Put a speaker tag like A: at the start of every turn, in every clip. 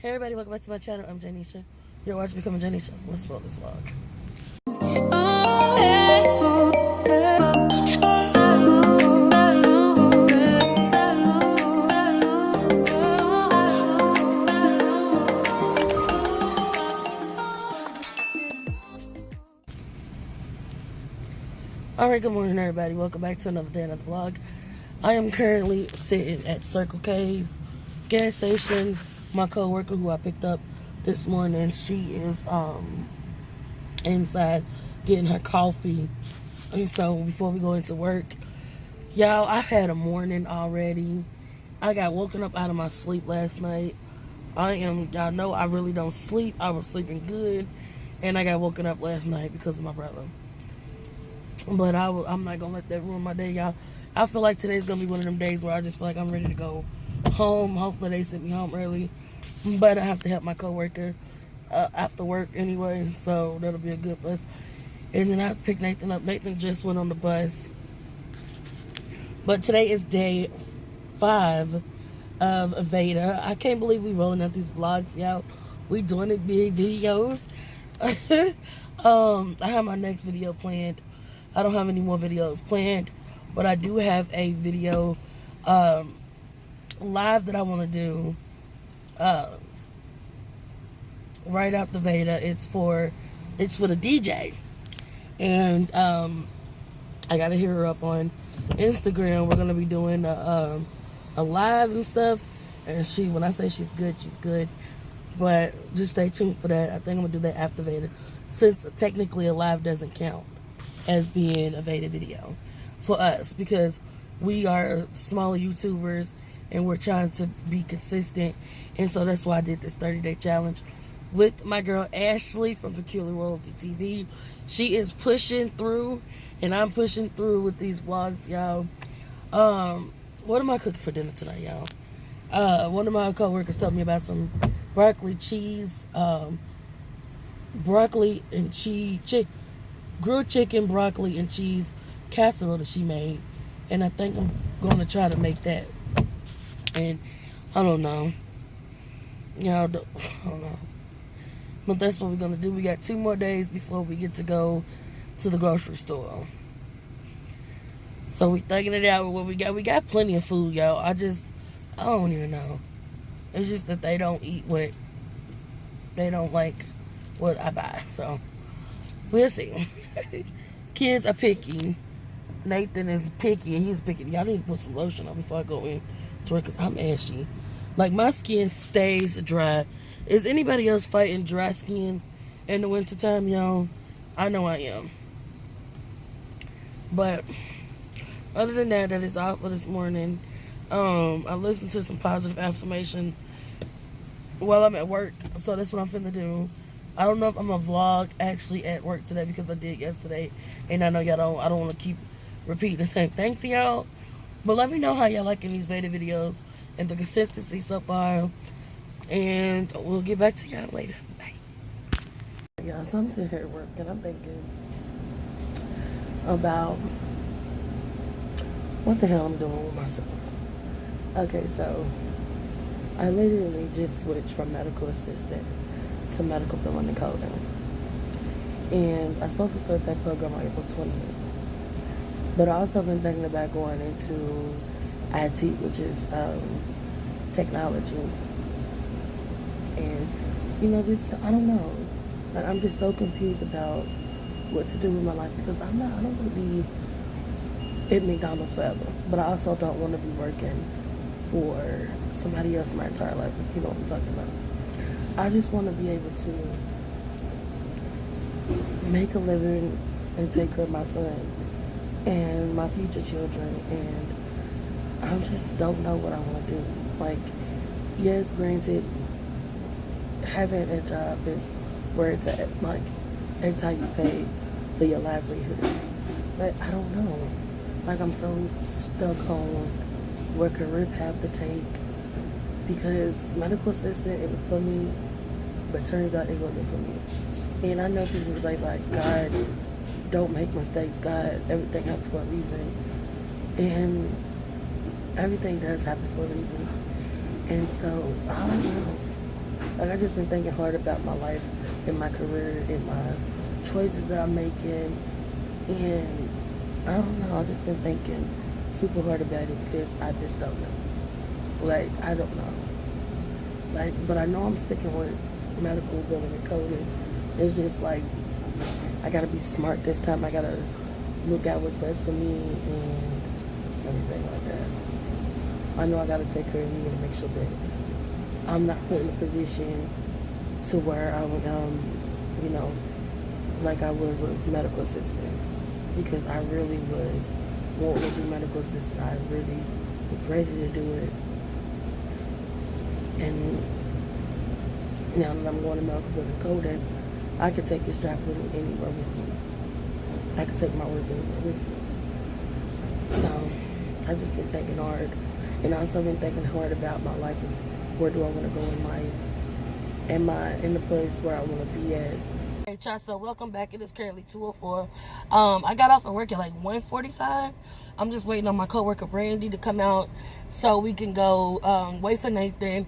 A: Hey everybody, welcome back to my channel. I'm Janisha. You're watching Becoming Janisha. Let's roll this vlog. Alright, good morning everybody. Welcome back to another day, another vlog. I am currently sitting at Circle K's gas station. My co-worker who I picked up this morning, she is inside getting her coffee. And so before we go into work, y'all, I've had a morning already. I got woken up out of my sleep last night. Y'all know I really don't sleep. I was sleeping good, and I got woken up last night because of my brother. But I'm not gonna let that ruin my day, y'all. I feel like today's gonna be one of them days where I just feel like I'm ready to go home. Hopefully they send me home early, but I have to help my coworker after work anyway, so that'll be a good plus. And then I have to pick Nathan up. Nathan just went on the bus. But today is day 5 of VEDA. I can't believe we rolling out these vlogs, y'all. We doing it big videos. I have my next video planned. I don't have any more videos planned, but I do have a video live that I want to do right after VEDA. It's for the DJ, and I gotta hit her up on Instagram. We're gonna be doing a live and stuff, and when I say she's good. But just stay tuned for that. I think I'm gonna do that after VEDA, since technically a live doesn't count as being a VEDA video for us, because we are smaller YouTubers and we're trying to be consistent. And so that's why I did this 30-day challenge with my girl Ashley from Peculiar Royalty TV. She is pushing through, and I'm pushing through with these vlogs, y'all. What am I cooking for dinner tonight, y'all? One of my co-workers told me about some broccoli cheese, broccoli and cheese, grilled chicken, broccoli and cheese casserole that she made, and I think I'm going to try to make that. And I don't know, y'all. I don't know, but that's what we're gonna do. We got 2 more days before we get to go to the grocery store, so we thugging it out with what we got. We got plenty of food, y'all. I don't even know. It's just that they don't like what I buy, so we'll see. Kids are picky. Nathan is picky, and he's picky. Y'all need to put some lotion on before I go in to work, because I'm ashy. Like, my skin stays dry. Is anybody else fighting dry skin in the wintertime, y'all? I know I am. But other than that, that is all for this morning. I listened to some positive affirmations while I'm at work, so that's what I'm finna do. I don't know if I'm gonna vlog actually at work today, because I did yesterday, and I know y'all I don't want to keep repeating the same thing for y'all. But let me know how y'all liking these VEDA videos and the consistency so far, and we'll get back to y'all later. Bye. Y'all, so I'm sitting here at work, and I'm thinking about what the hell I'm doing with myself. Okay, so I literally just switched from medical assistant to medical billing and coding, and I'm supposed to start that program on April 20th. But I also been thinking about going into IT, which is technology, and just I don't know. Like, I'm just so confused about what to do with my life, because I don't want to be at McDonald's forever, but I also don't want to be working for somebody else my entire life, if you know what I'm talking about. I just want to be able to make a living and take care of my son and my future children, and I just don't know what I want to do. Like, yes, granted, having a job is where it's at, like, it's how you pay for your livelihood, but I don't know. Like, I'm so stuck on what career path to take, because medical assistant, it was for me, but turns out it wasn't for me. And I know people like God don't make mistakes. God, everything happens for a reason, and everything does happen for a reason. And so I don't know. Like, I just been thinking hard about my life and my career and my choices that I'm making. And I don't know, I've just been thinking super hard about it because I just don't know. Like, I don't know. Like, but I know I'm sticking with medical billing and coding. It's just like, I gotta be smart this time. I gotta look out what's best for me and everything like that. I know I gotta take care of me and make sure that I'm not put in a position to where I'm, you know, like I was with medical assistant, because I really was wanting to do medical assistant. I really was ready to do it, and now that I'm going to medical building coding, I could take this job with me anywhere with me. I could take my work anywhere with me. So I've just been thinking hard, and also been thinking hard about my life of where do I want to go in life. Am I in the place where I want to be at? Hey, y'all, so welcome back. It is currently 2:04. I got off of work at like 1:45. I'm just waiting on my coworker Brandy to come out so we can go wait for Nathan,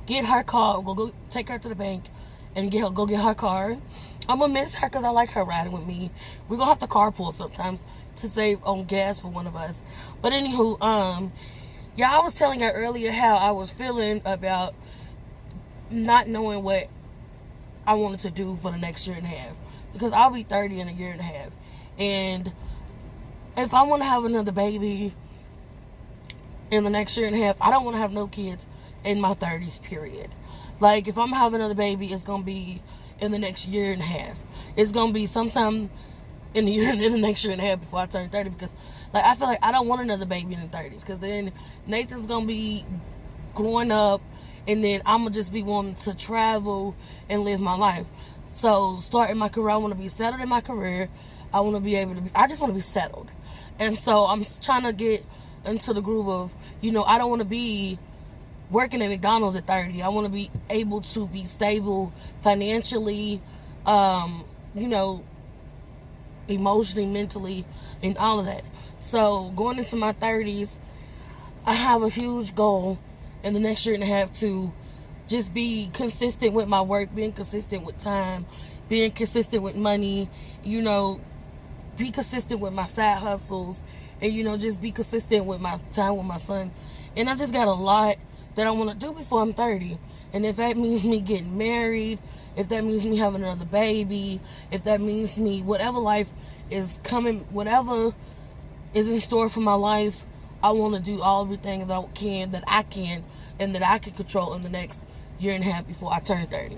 A: get her car, we'll go take her to the bank and go get her car. I'm gonna miss her because I like her riding with me. We're gonna have to carpool sometimes to save on gas for one of us. But anywho, yeah, I was telling her earlier how I was feeling about not knowing what I wanted to do for the next year and a half, because I'll be 30 in a year and a half. And if I want to have another baby in the next year and a half, I don't want to have no kids in my 30s, period. Like, if I'm having another baby, it's going to be in the next year and a half. It's going to be sometime in the next year and a half before I turn 30, because like, I feel like I don't want another baby in the 30s, because then Nathan's going to be growing up, and then I'm going to just be wanting to travel and live my life. So starting my career, I want to be settled in my career. I want to be able to be, I just want to be settled. And so I'm trying to get into the groove of, you know, I don't want to be working at McDonald's at 30. I want to be able to be stable financially, you know, emotionally, mentally, and all of that. So going into my 30s, I have a huge goal in the next year and a half to just be consistent with my work, being consistent with time, being consistent with money, you know, be consistent with my side hustles, and, you know, just be consistent with my time with my son. And I just got a lot that I want to do before I'm 30. And if that means me getting married, if that means me having another baby, if that means me, whatever life is coming, whatever is in store for my life, I want to do everything that I can, and that I can control in the next year and a half before I turn 30.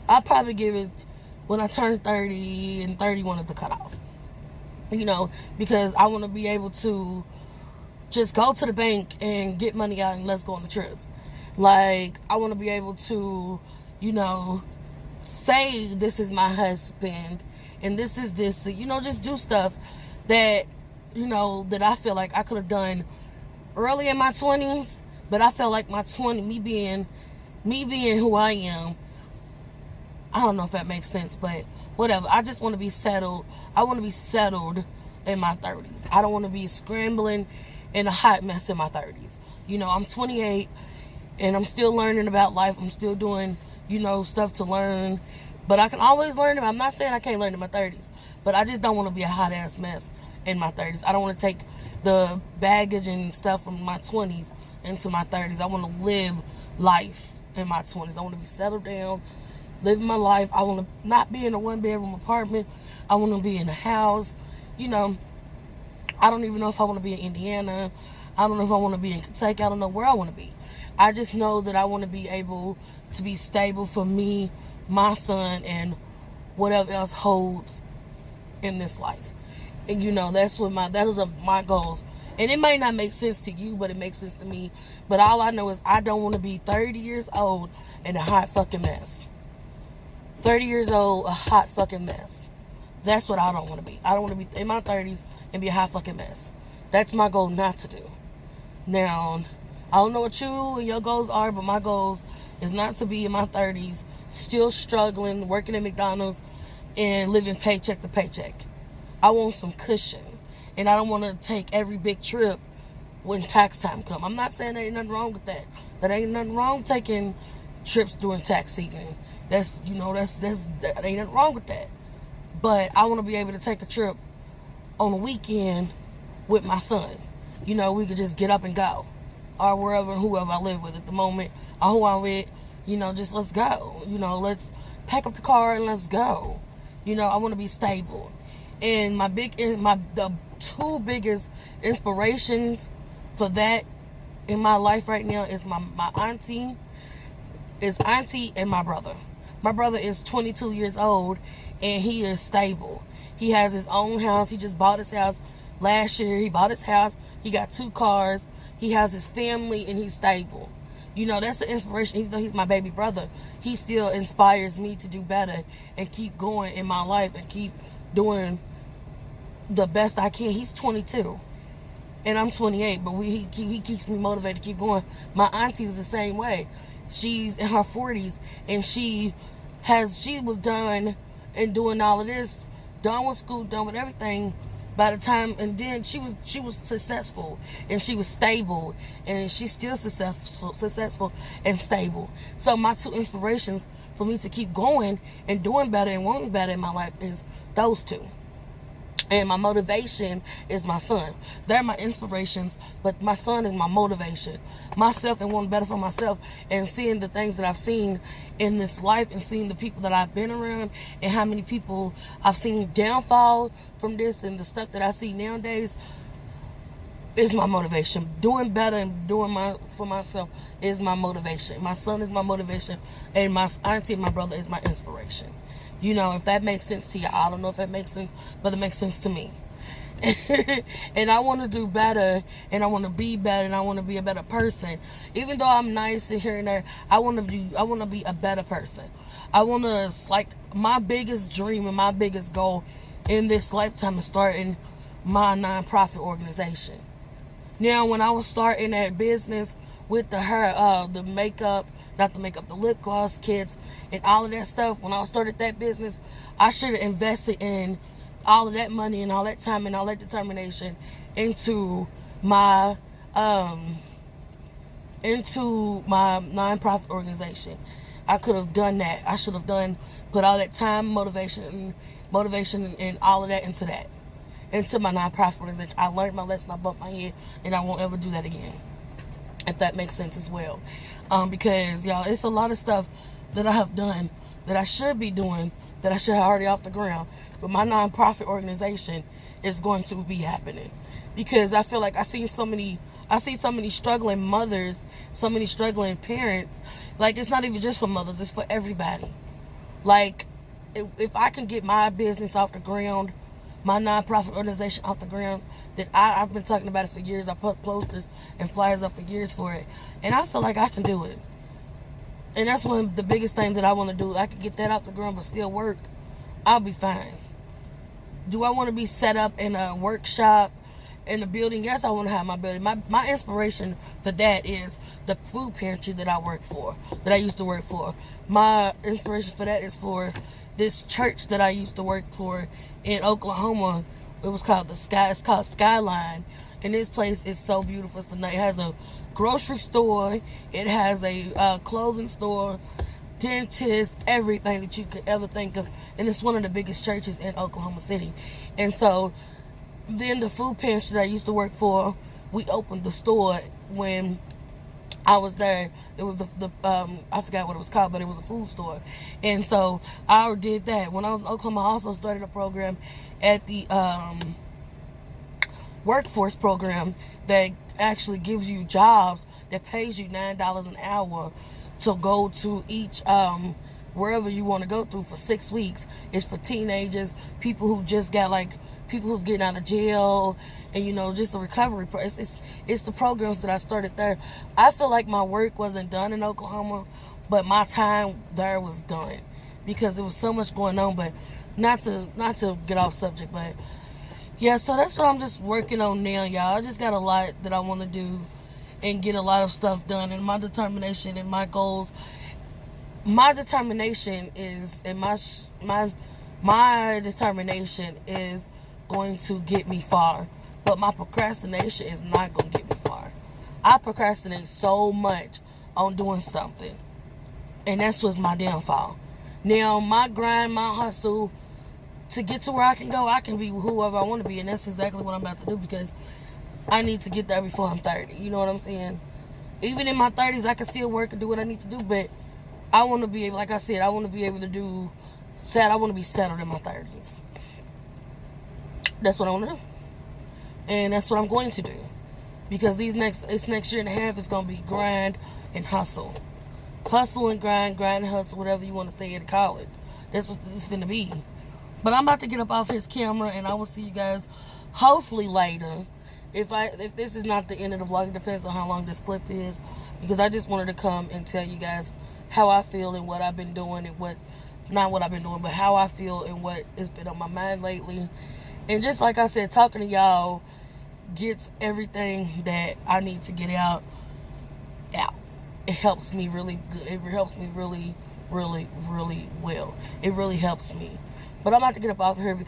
A: I'll probably give it when I turn 30 and 31 at the cutoff. You know, because I want to be able to just go to the bank and get money out and let's go on the trip. Like, I want to be able to, you know, say this is my husband and this is this, you know, just do stuff that, you know, that I feel like I could have done early in my 20s, but I felt like me being who I am, I don't know if that makes sense, but whatever. I just want to be settled. I want to be settled in my 30s. I don't want to be scrambling in a hot mess in my 30s. You know, I'm 28 and I'm still learning about life. I'm still doing, you know, stuff to learn, but I can always learn. I'm not saying I can't learn in my 30s, but I just don't want to be a hot ass mess in my 30s. I don't want to take the baggage and stuff from my 20s into my 30s. I want to live life in my 20s. I want to be settled down, living my life. I want to not be in a one-bedroom apartment. I want to be in a house. You know, I don't even know if I want to be in Indiana. I don't know if I want to be in Kentucky. I don't know where I want to be. I just know that I want to be able to be stable for me, my son, and whatever else holds in this life. And, you know, those are my goals. And it may not make sense to you, but it makes sense to me. But all I know is I don't want to be 30 years old in a hot fucking mess. 30 years old, a hot fucking mess. That's what I don't want to be. I don't want to be in my 30s and be a hot fucking mess. That's my goal not to do. Now, I don't know what you and your goals are, but my goals is not to be in my 30s, still struggling, working at McDonald's, and living paycheck to paycheck. I want some cushion. And I don't want to take every big trip when tax time comes. I'm not saying there ain't nothing wrong with that. There ain't nothing wrong taking trips during tax season. That ain't nothing wrong with that. But I want to be able to take a trip on the weekend with my son. We could just get up and go, or wherever, whoever I live with at the moment, or who I'm with. Just let's go. Let's pack up the car and let's go. I want to be stable. And the two biggest inspirations for that in my life right now is my auntie and my brother. My brother is 22 years old and he is stable. He has his own house. He just bought his house last year. He bought his house. He got 2 cars. He has his family and he's stable. That's the inspiration. Even though he's my baby brother, he still inspires me to do better and keep going in my life and keep doing the best I can. He's 22 and I'm 28, but he keeps me motivated to keep going. My auntie is the same way. She's in her 40s and she was done and doing all of this, done with school, done with everything by the time, and then she was successful and she was stable, and she's still successful and stable. So my 2 inspirations for me to keep going and doing better and wanting better in my life is those 2. And my motivation is my son. They're my inspirations, but my son is my motivation. Myself and wanting better for myself, and seeing the things that I've seen in this life, and seeing the people that I've been around, and how many people I've seen downfall from this, and the stuff that I see nowadays is my motivation. Doing better and doing for myself is my motivation. My son is my motivation, and my auntie and my brother is my inspiration. If that makes sense to you. I don't know if that makes sense, but it makes sense to me. And I want to do better, and I want to be better, and I want to be a better person. Even though I'm nice and here and there, I want to be a better person. I want to, my biggest dream and my biggest goal in this lifetime is starting my nonprofit organization. Now, when I was starting that business with the makeup, not the makeup, the lip gloss kits and all of that stuff, when I started that business, I should have invested in all of that money and all that time and all that determination into my nonprofit organization. I could have done that. I should have put all that time, motivation and all of that into my nonprofit organization. I learned my lesson. I bumped my head, and I won't ever do that again, if that makes sense as well. Because, y'all, it's a lot of stuff that I have done that I should be doing, that I should have already off the ground. But my nonprofit organization is going to be happening, because I feel like I see so many struggling mothers, so many struggling parents. It's not even just for mothers, it's for everybody. If I can get my business off the ground, my nonprofit organization off the ground, that I've been talking about it for years. I put posters and flyers up for years for it, and I feel like I can do it. And that's one of the biggest things that I want to do. I can get that off the ground but still work, I'll be fine. Do I want to be set up in a workshop in a building? Yes, I want to have my building. My inspiration for that is the food pantry that I used to work for. My inspiration for that is for this church that I used to work for in Oklahoma. It's called Skyline, and this place is so beautiful. It has a grocery store, it has a clothing store, dentist, everything that you could ever think of, and it's one of the biggest churches in Oklahoma City. And so then the food pantry that I used to work for, we opened the store when I was there. It was I forgot what it was called, but it was a food store. And so I did that. When I was in Oklahoma, I also started a program at the workforce program that actually gives you jobs, that pays you $9 an hour to go to each wherever you want to go through for 6 weeks. It's for teenagers, people who just got people who's getting out of jail, and just the recovery process. It's the programs that I started there. I feel like my work wasn't done in Oklahoma, but my time there was done, because there was so much going on. But not to get off subject, but yeah, so that's what I'm just working on now, y'all. I just got a lot that I want to do and get a lot of stuff done, and my determination and my goals. My determination is, and my determination is going to get me far, but my procrastination is not going to get me far. I procrastinate so much on doing something, And that's what's my downfall. Now, my grind, my hustle, to get to where I can go, I can be whoever I want to be. And that's exactly what I'm about to do, because I need to get there before I'm 30. You know what I'm saying? Even in my 30s, I can still work and do what I need to do. But I want to be able, like I said, I want to be able to do, I want to be settled in my 30s. That's what I want to do. And that's what I'm going to do. Because this next year and a half is going to be grind and hustle. Hustle and grind and hustle, whatever you want to say it, call it. That's what this is finna be. But I'm about to get up off his camera, and I will see you guys hopefully later. If this is not the end of the vlog, it depends on how long this clip is. Because I just wanted to come and tell you guys how I feel and what I've been doing, and not what I've been doing, but how I feel and what has been on my mind lately. And just like I said, talking to y'all gets everything that I need to get out. It helps me really good. It helps me really, really, really well. It really helps me. But I'm about to get up off of here because